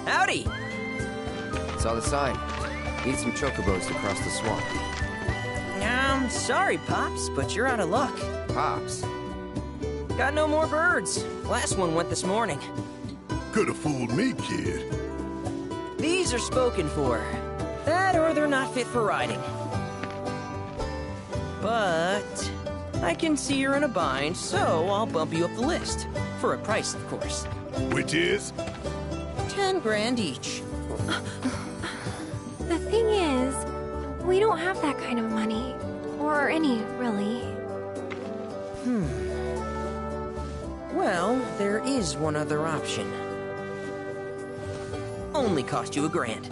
Howdy! Saw the sign. Need some chocobos to cross the swamp. Sorry, Pops, but you're out of luck. Pops? Got no more birds. Last one went this morning. Could've fooled me, kid. These are spoken for. That or they're not fit for riding. But I can see you're in a bind, so I'll bump you up the list. For a price, of course. Which is? 10 grand each. The thing is, we don't have that kind of money. Or any, really. Well, there is one other option. Only cost you $1,000.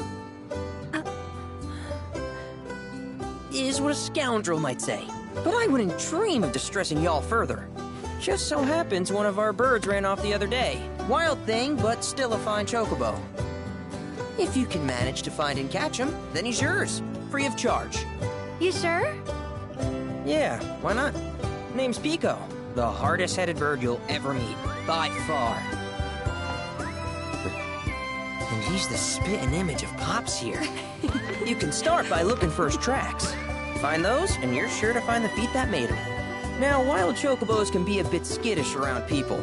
Is what a scoundrel might say. But I wouldn't dream of distressing y'all further. Just so happens one of our birds ran off the other day. Wild thing, but still a fine chocobo. If you can manage to find and catch him, then he's yours. Free of charge. You sure? Yeah, why not? Name's Pico. The hardest-headed bird you'll ever meet. By far. And he's the spitting image of Pops here. You can start by looking for his tracks. Find those, and you're sure to find the feet that made him. Now, wild chocobos can be a bit skittish around people.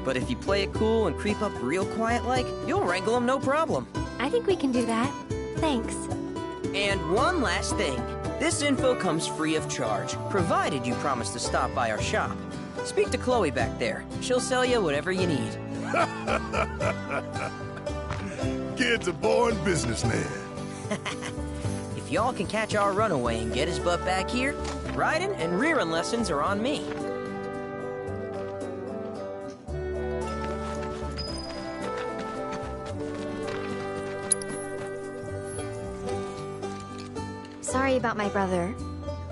But if you play it cool and creep up real quiet-like, you'll wrangle them no problem. I think we can do that. Thanks. And one last thing. This info comes free of charge, provided you promise to stop by our shop. Speak to Chloe back there. She'll sell you whatever you need. Kid's a born businessman. If y'all can catch our runaway and get his butt back here, riding and rearing lessons are on me. Sorry about my brother.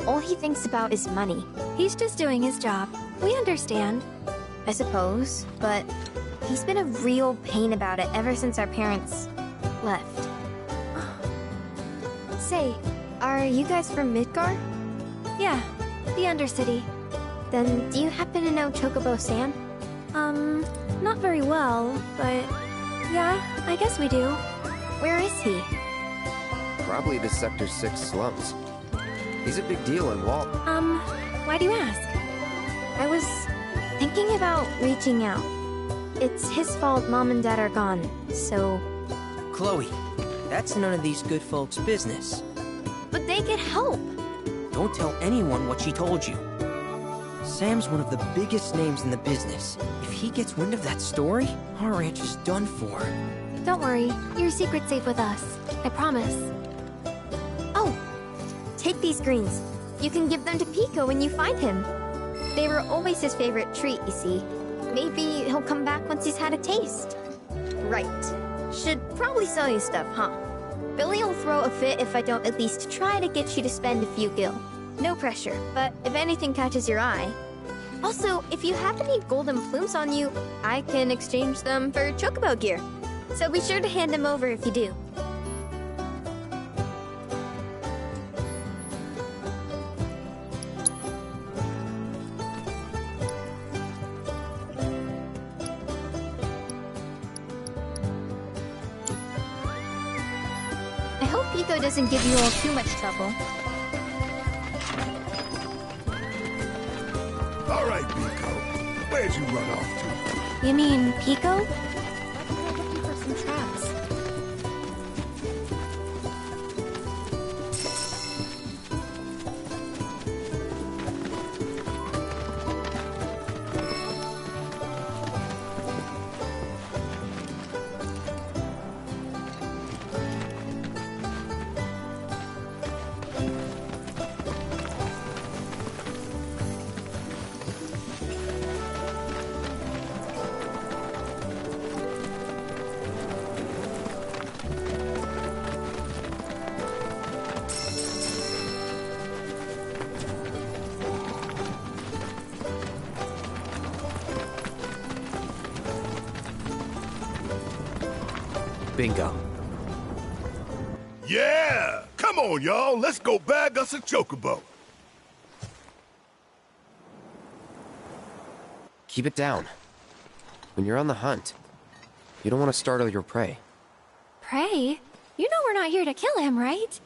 All he thinks about is money. He's just doing his job. We understand. I suppose, but he's been a real pain about it ever since our parents left. Say, are you guys from Midgar? Yeah, the Undercity. Then do you happen to know Chocobo Sam? Not very well, but yeah, I guess we do. Where is he? Probably the Sector 6 slums. He's a big deal in Walt. Why do you ask? I was thinking about reaching out. It's his fault Mom and Dad are gone, so... Chloe, that's none of these good folks' business. But they could help! Don't tell anyone what she told you. Sam's one of the biggest names in the business. If he gets wind of that story, our ranch is done for. Don't worry, your secret's safe with us. I promise. Oh! Take these greens. You can give them to Pico when you find him. They were always his favorite treat, you see. Maybe he'll come back once he's had a taste. Right. Should probably sell you stuff, huh? Billy'll throw a fit if I don't at least try to get you to spend a few gil. No pressure, but if anything catches your eye... Also, if you have any golden plumes on you, I can exchange them for chocobo gear. So be sure to hand them over if you do. I hope Pico doesn't give you all too much trouble. All right, Pico. Where'd you run off to? You mean Pico? I'm looking for some traps. Bingo. Yeah! Come on, y'all. Let's go bag us a chocobo. Keep it down. When you're on the hunt, you don't want to startle your prey. pray. You know we're not here to kill him, right?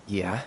Yeah?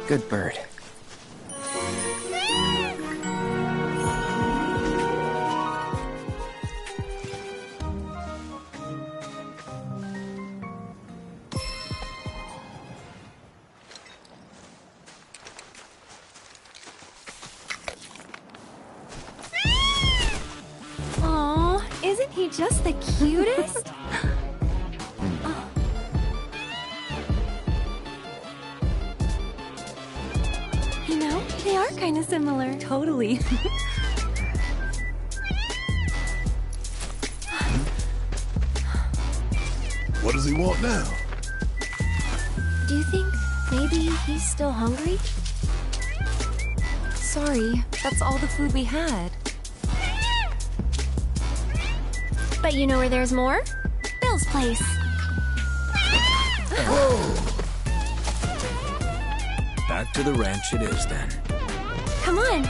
Good bird. Aw, isn't he just the cutest? You know, they are kind of similar. Totally. What does he want now? Do you think maybe he's still hungry? Sorry, that's all the food we had. But you know where there's more? Bill's place. Back to the ranch it is then. Come on.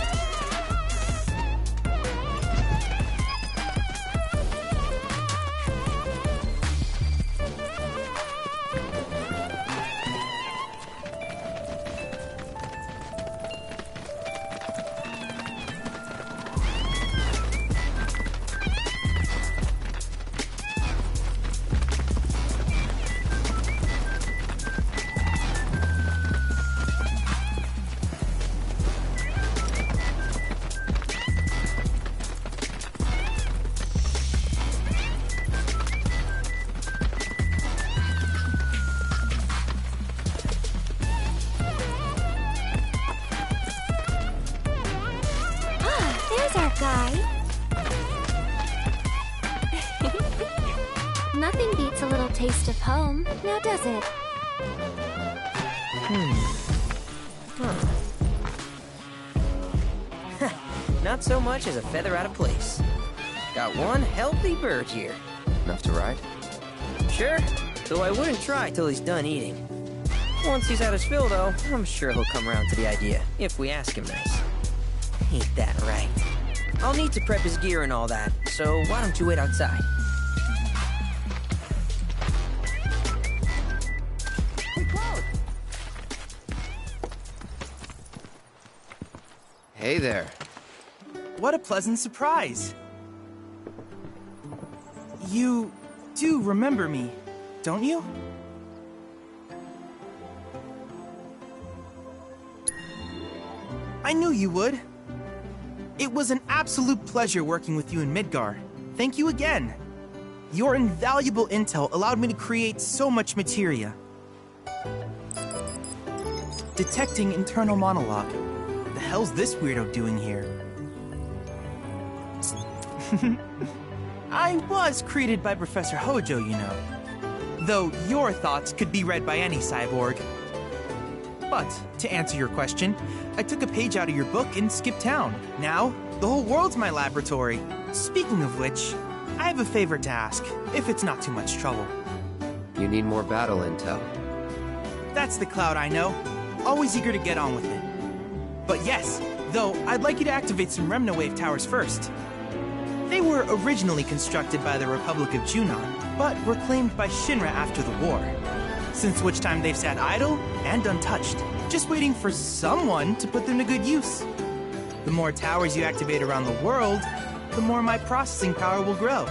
Guy. Nothing beats a little taste of home, now does it? Not so much as a feather out of place. Got one healthy bird here. Enough to ride? Sure, though I wouldn't try till he's done eating. Once he's had his fill, though, I'm sure he'll come around to the idea, if we ask him nice. Ain't that right? I'll need to prep his gear and all that, so why don't you wait outside? Hey there. What a pleasant surprise. You do remember me, don't you? I knew you would. It was an absolute pleasure working with you in Midgar. Thank you again. Your invaluable intel allowed me to create so much materia. Detecting internal monologue. The hell's this weirdo doing here? I was created by Professor Hojo, you know. Though your thoughts could be read by any cyborg. But, to answer your question, I took a page out of your book and skipped town. Now, the whole world's my laboratory. Speaking of which, I have a favor to ask, if it's not too much trouble. You need more battle intel. That's the Cloud I know. Always eager to get on with it. But yes, though, I'd like you to activate some Remnawave towers first. They were originally constructed by the Republic of Junon, but were claimed by Shinra after the war. Since which time they've sat idle and untouched, just waiting for someone to put them to good use. The more towers you activate around the world, the more my processing power will grow.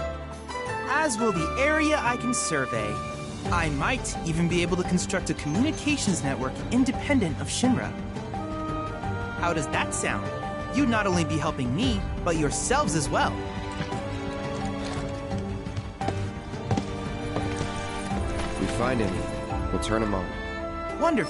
As will the area I can survey. I might even be able to construct a communications network independent of Shinra. How does that sound? You'd not only be helping me, but yourselves as well. If we find any, we'll turn him on. Wonderful.